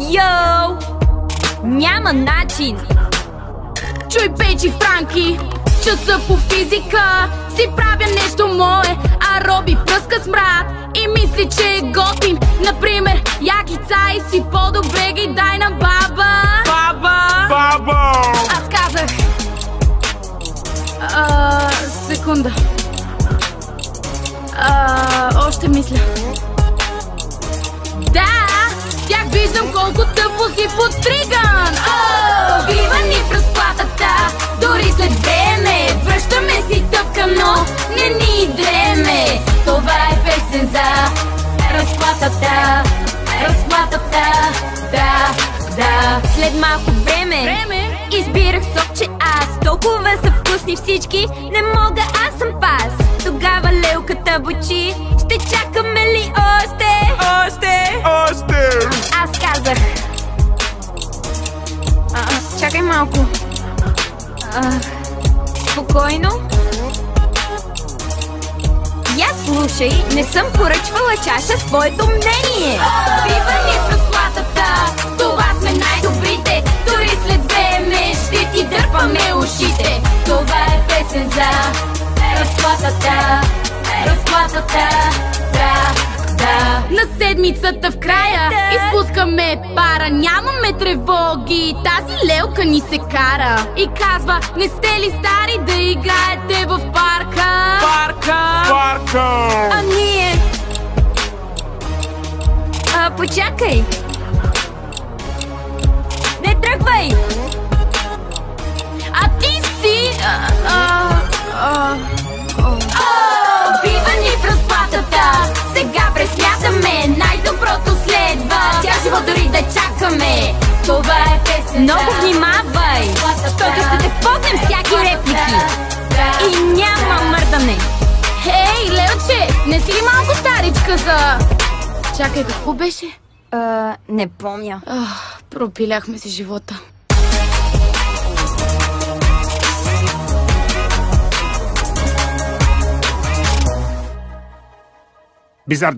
Йоу! Няма начин! Чуй, Пейчи, Франки, часа по физика си правя нещо мое, а Роби пръска с мрак и мисли, че е готин. Например, якица и си по-добре ги дай на баба. Баба! Аз казах... секунда. Още мисля. Да, тях виждам колко тъпо си подстриган. Бива ни в разплатата, дори след време. Връщаме си тъпка, но не ни дреме. Това е песен за разплатата. Разплатата, да. След малко време избирах сокче аз. Толкова са вкусни всички, не мога, аз съм пас. Тогава лелката бучи, ще чакаме ли още? Аз казах... Чакай малко. Спокойно. Я слушай, не съм поръчвала чаша с твоето мнение. Бива ни в разплатата, това сме най-добрите. Дори след време ще ти дърпаме ушите. Това е песен за разплатата. Разплатата, да. На седмицата в края изпускаме пара, нямаме тревоги, тази лелка ни се кара и казва: не сте ли стари да играете в парка? А ние... почакай! Не тръгвай! А ти си... Бива ни в разплатата, сега пресмятаме, най-доброто следва. Тя живо дори да чакаме. Това е песен. Много внимавай, защото ще те погнем всяки реплики. И няма мърдане. Хей, Лелче, не си ли малко старичка за... Чакай, какво беше? Не помня. Пропиляхме си живота. Bizarre